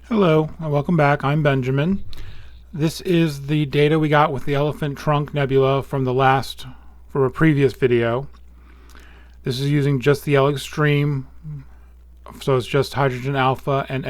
Hello and welcome back. I'm Benjamin. This is the data we got with the Elephant Trunk Nebula from a previous video. This is using just the L-eXtreme, so it's just hydrogen alpha and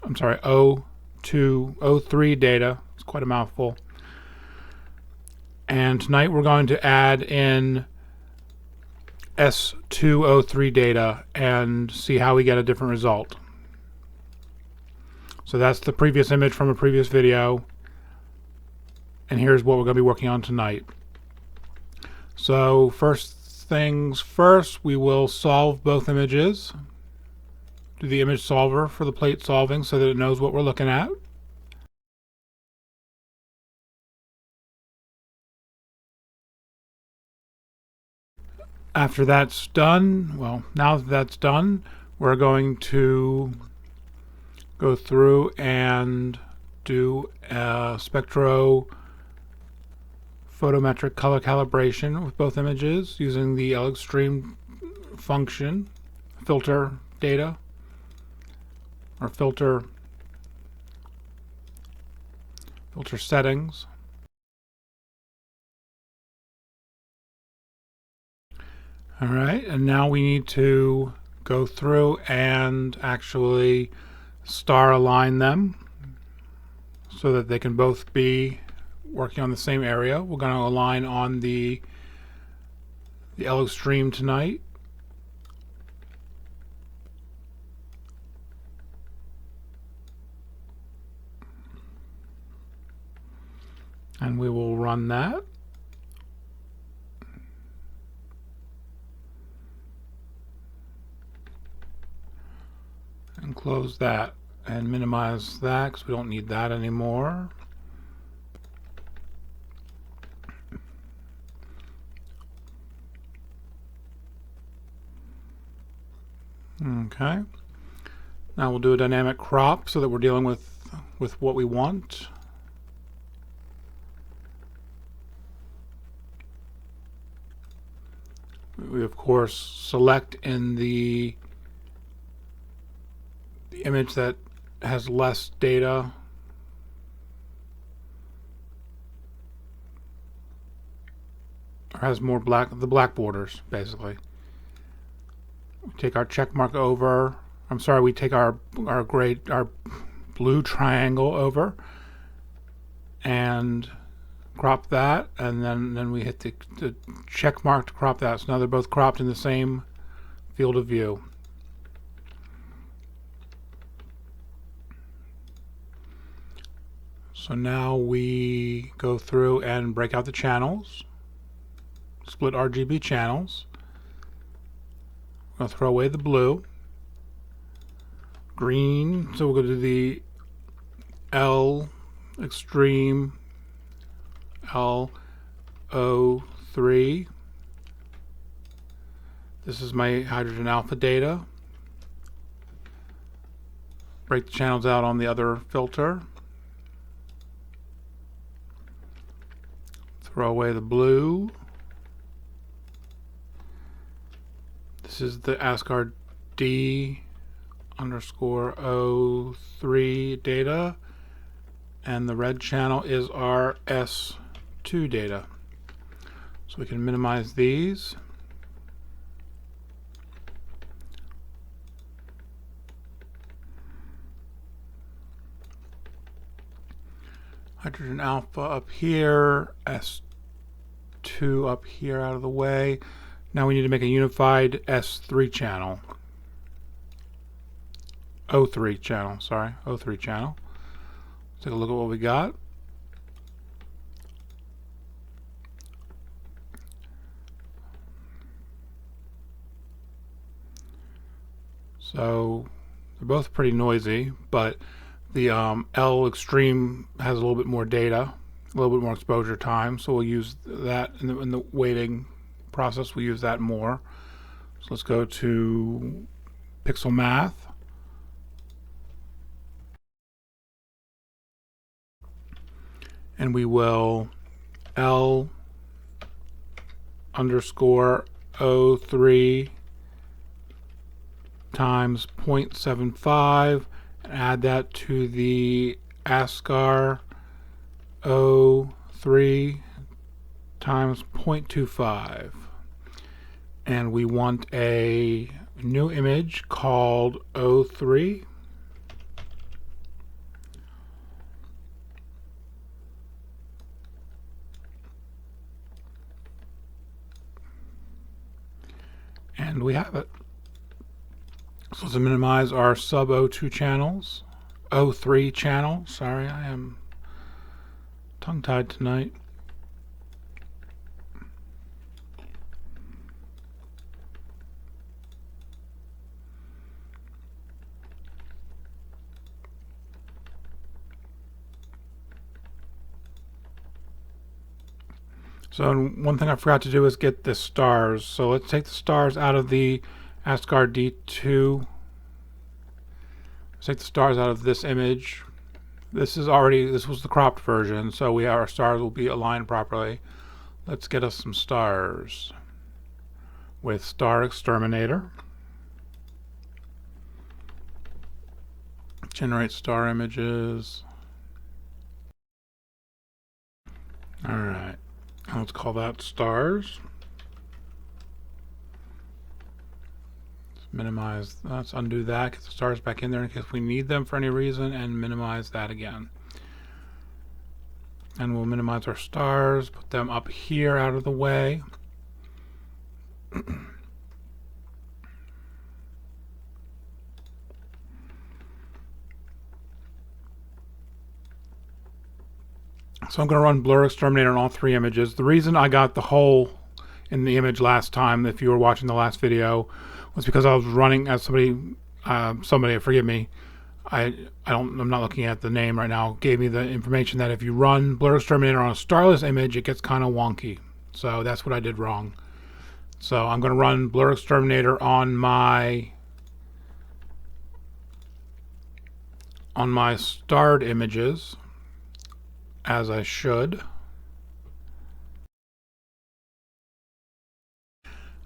O3 data. It's quite a mouthful. And tonight we're going to add in SHO data and see how we get a different result. So that's the previous image from a previous video, and here's what we're going to be working on tonight. So first things first, we will solve both images. Do the image solver for the plate solving so that it knows what we're looking at. After that's done, now that that's done, we're going to go through and do a spectrophotometric color calibration with both images using the L-eXtreme function, filter data, or filter settings. All right, and now we need to go through and actually star align them so that they can both be working on the same area. We're going to align on the L-eXtreme tonight. And we will run that. And close that and minimize that because we don't need that anymore. Okay. Now we'll do a dynamic crop so that we're dealing with what we want. We of course select in the image that has less data. Or has more the black borders, basically. We take our check mark over. We take our blue triangle over and crop that, and then we hit the check mark to crop that. So now they're both cropped in the same field of view. So now we go through and break out the channels, split RGB channels. We're going to throw away the blue. Green, so we'll go to the L-eXtreme L03. This is my hydrogen alpha data. Break the channels out on the other filter. Throw away the blue. This is the Askar D_03 data, and the red channel is our S2 data. So we can minimize these. Hydrogen alpha up here, S2 up here out of the way. Now we need to make a unified S3 channel. O3 channel, sorry, O3 channel. Let's take a look at what we got. So they're both pretty noisy, but the L-eXtreme has a little bit more data, a little bit more exposure time, so we'll use that in the weighting process. We'll use that more. So let's go to Pixel Math. And we will L_O3 times 0.75 and add that to the Askar 03 times 0.25. And we want a new image called 03. And we have it. So to minimize our sub 02 channels, 03 channel, sorry, I am tongue-tied tonight. So one thing I forgot to do is get the stars. So let's take the stars out of the Askar D2. Let's take the stars out of this image. This was the cropped version, so our stars will be aligned properly. Let's get us some stars with StarXterminator. Generate star images. Alright. Let's call that stars. Let's minimize, let's undo that, get the stars back in there in case we need them for any reason, and minimize that again. And we'll minimize our stars, put them up here out of the way. So I'm going to run BlurXterminator on all three images. The reason I got the hole in the image last time, if you were watching the last video, was because I was running as somebody, forgive me, I'm not looking at the name right now, gave me the information that if you run BlurXterminator on a starless image, it gets kind of wonky. So that's what I did wrong. So I'm going to run BlurXterminator on my starred images, as I should.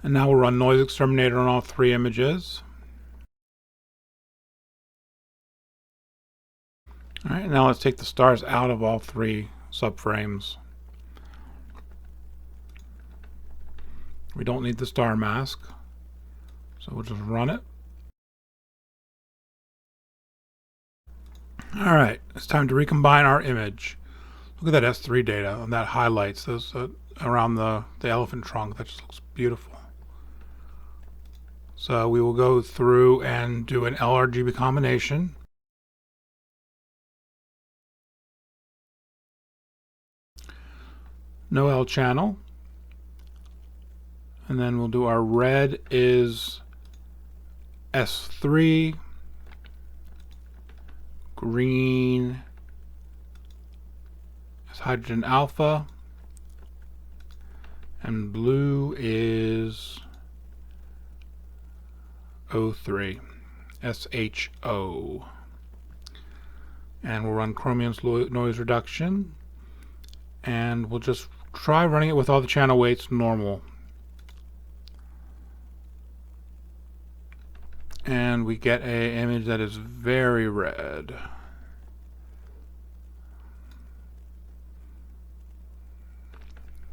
And now we'll run NoiseXterminator on all three images. Alright, now let's take the stars out of all three subframes. We don't need the star mask, so we'll just run it. Alright, it's time to recombine our image. Look at that S3 data, and that highlights those around the elephant trunk. That just looks beautiful. So we will go through and do an LRGB combination. No L channel. And then we'll do our red is S3, green is hydrogen alpha, and blue is O3, SHO. And we'll run chromium's noise reduction, and we'll just try running it with all the channel weights normal. And we get an image that is very red.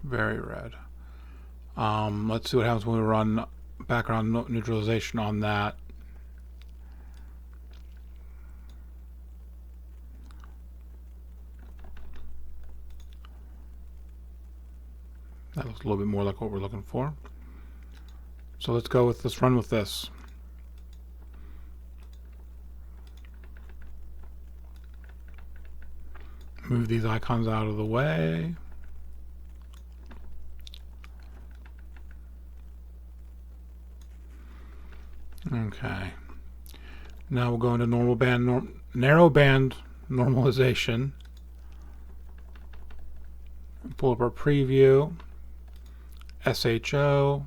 Very red. Let's see what happens when we run background neutralization on that. That looks a little bit more like what we're looking for. So let's run with this. Move these icons out of the way. Okay. Now we'll go into narrow band normalization. Pull up our preview. SHO.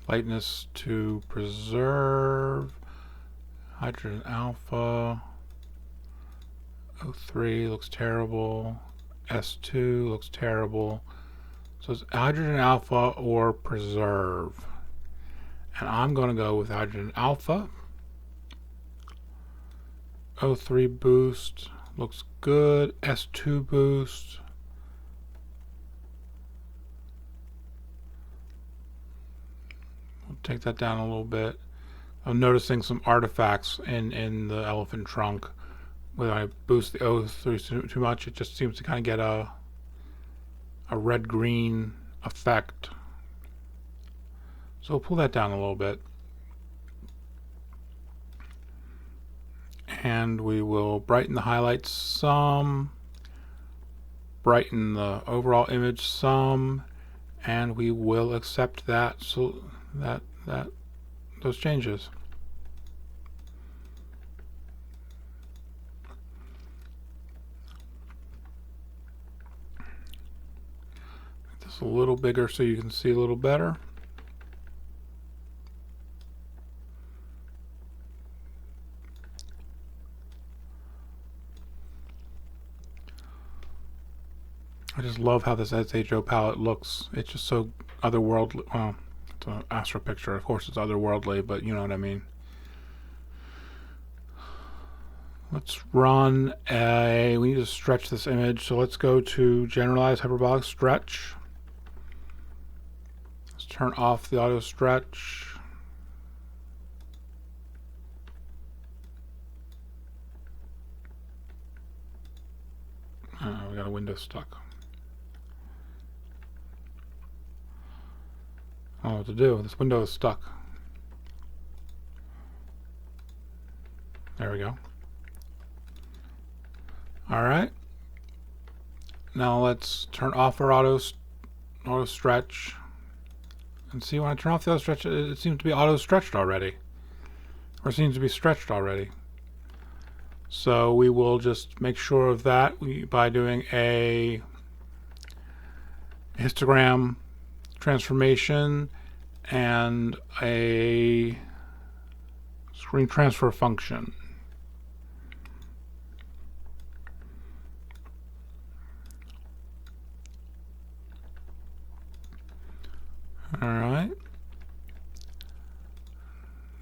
Lightness to preserve. Hydrogen alpha. O3 looks terrible. S2 looks terrible. So it's hydrogen alpha or preserve. And I'm going to go with hydrogen alpha. O3 boost looks good. S2 boost. We'll take that down a little bit. I'm noticing some artifacts in the elephant trunk. When I boost the O3 too much, it just seems to kind of get a red-green effect. So we'll pull that down a little bit. And we will brighten the highlights some, brighten the overall image some, and we will accept that, so those changes. Make this a little bigger so you can see a little better. I just love how this SHO palette looks. It's just so otherworldly. Well, it's an astro picture. Of course it's otherworldly, but you know what I mean. Let's run we need to stretch this image. So let's go to generalized hyperbolic stretch. Let's turn off the auto stretch. We got a window stuck. I don't know what to do. This window is stuck. There we go. Alright. Now let's turn off our auto stretch. And see, when I turn off the auto stretch, it seems to be auto stretched already. Or it seems to be stretched already. So we will just make sure of that by doing a histogram transformation and a screen transfer function. Alright.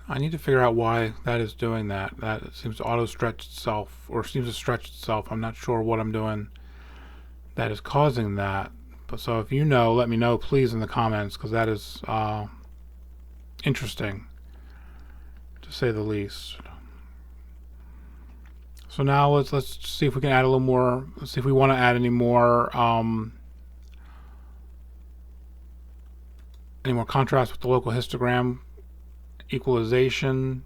I need to figure out why that is doing that. That seems to auto stretch itself, or seems to stretch itself. I'm not sure what I'm doing that is causing that. But so if you know, let me know please in the comments, because that is interesting to say the least. So now let's see if we can add a little more. Let's see if we want to add any more contrast with the local histogram equalization.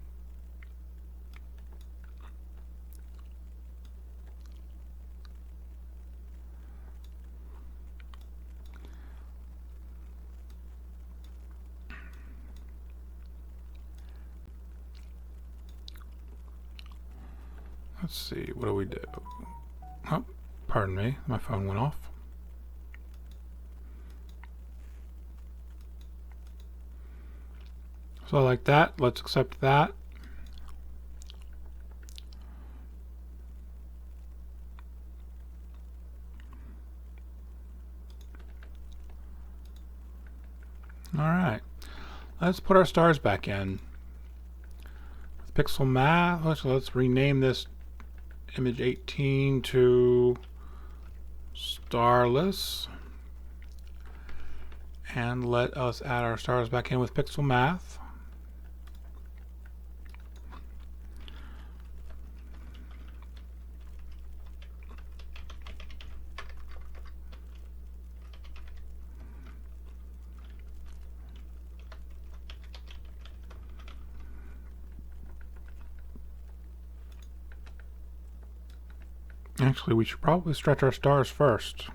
Let's see, what do we do? Oh, pardon me, my phone went off. So like that, let's accept that. Alright, let's put our stars back in. With pixel math, let's rename this image 18 to starless. And let us add our stars back in with pixel math. Actually, we should probably stretch our stars first.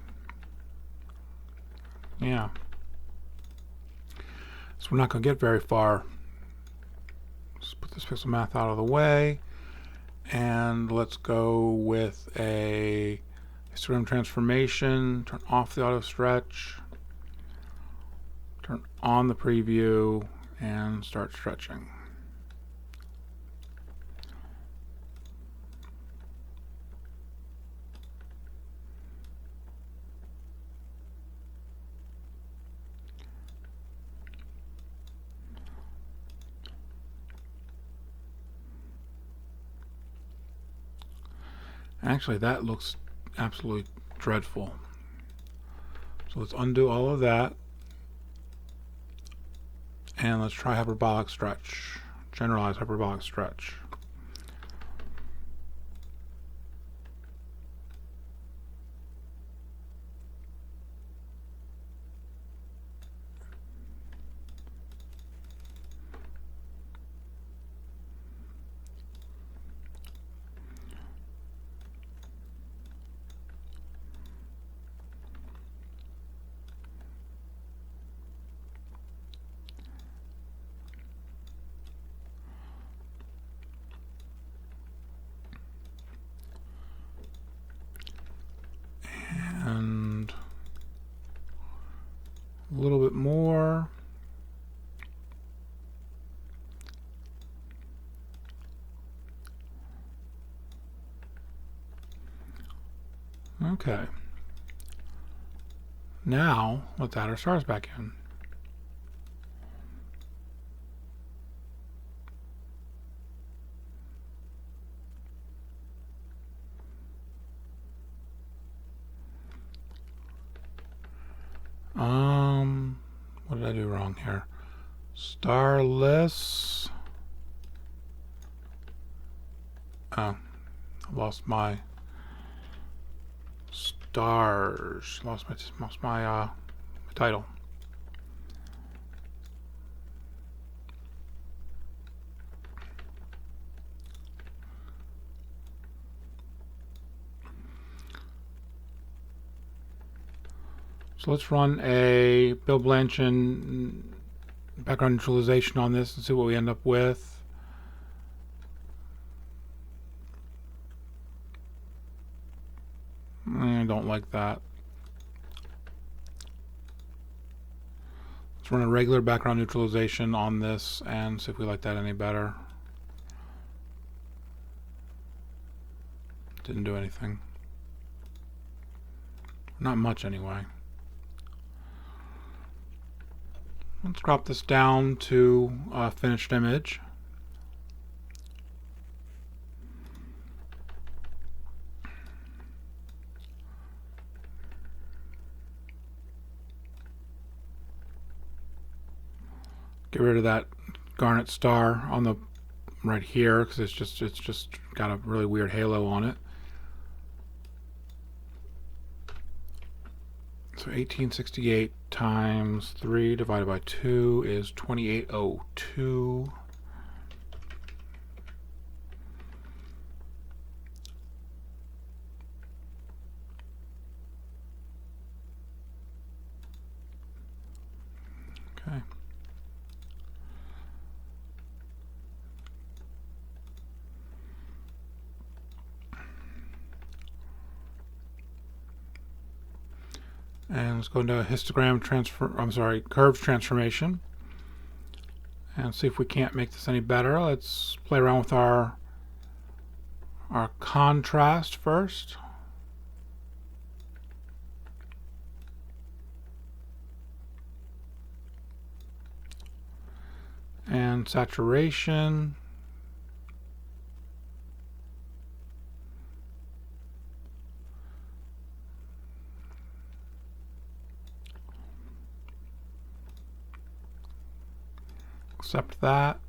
Yeah. So we're not going to get very far. Let's put this pixel math out of the way. And let's go with a histogram transformation. Turn off the auto stretch. Turn on the preview and start stretching. Actually, that looks absolutely dreadful. So let's undo all of that. And let's try hyperbolic stretch. Generalized hyperbolic stretch. And a little bit more. Okay. Now let's add our stars back in. What did I do wrong here? Starless. Oh, I lost my stars. Lost my title. So let's run a Bill Blanchard background neutralization on this and see what we end up with. I don't like that. Let's run a regular background neutralization on this and see if we like that any better. Didn't do anything. Not much anyway. Let's crop this down to a finished image. Get rid of that garnet star on the right here because it's just got a really weird halo on it. So 1868 times 3 divided by 2 is 2802. Okay. And let's go into histogram curve transformation and see if we can't make this any better. Let's play around with our contrast first. And saturation. Accept that.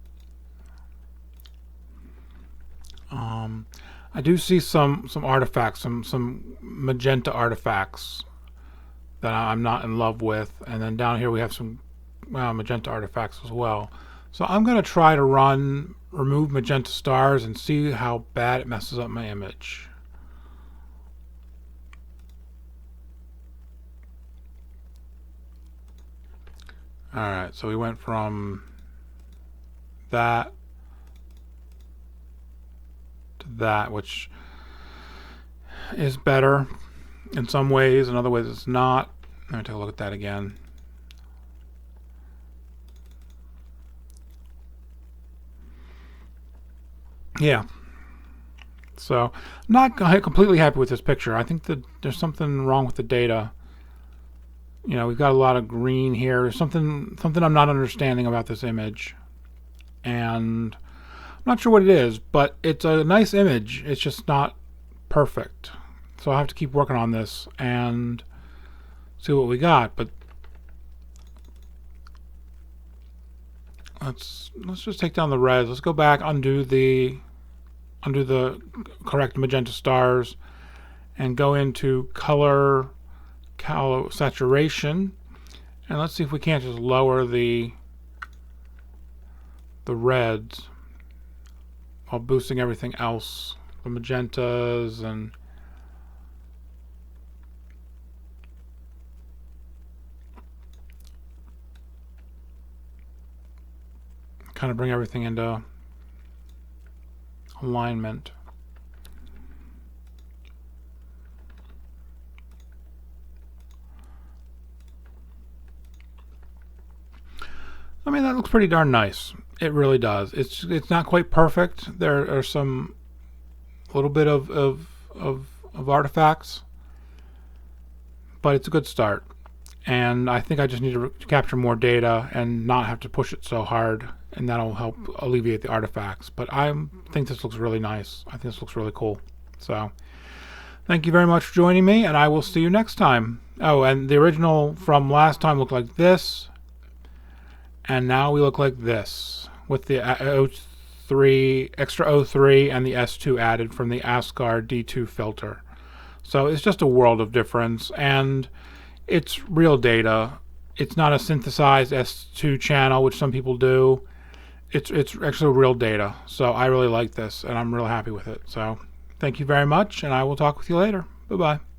I do see some artifacts, some magenta artifacts that I'm not in love with, and then down here we have some magenta artifacts as well. So I'm going to try to remove magenta stars and see how bad it messes up my image. Alright, so we went from that to that, which is better in some ways, in other ways it's not. Let me take a look at that again. Yeah. So, not completely happy with this picture. I think that there's something wrong with the data. You know, we've got a lot of green here. There's something I'm not understanding about this image. And I'm not sure what it is, but it's a nice image. It's just not perfect. So I'll have to keep working on this and see what we got. But let's just take down the res. Let's go back, undo the correct magenta stars, and go into color saturation, and let's see if we can't just lower the reds while boosting everything else, the magentas, and kind of bring everything into alignment. I mean, that looks pretty darn nice. It really does. It's not quite perfect. There are some little bit of artifacts, but it's a good start. And I think I just need to capture more data and not have to push it so hard, and that'll help alleviate the artifacts. But I think this looks really nice. I think this looks really cool. So thank you very much for joining me, and I will see you next time. Oh, and the original from last time looked like this, and now we look like this with the extra O3 and the S2 added from the Askar D2 filter. So it's just a world of difference, and it's real data. It's not a synthesized S2 channel, which some people do. It's actually real data. So I really like this, and I'm real happy with it. So thank you very much, and I will talk with you later. Bye-bye.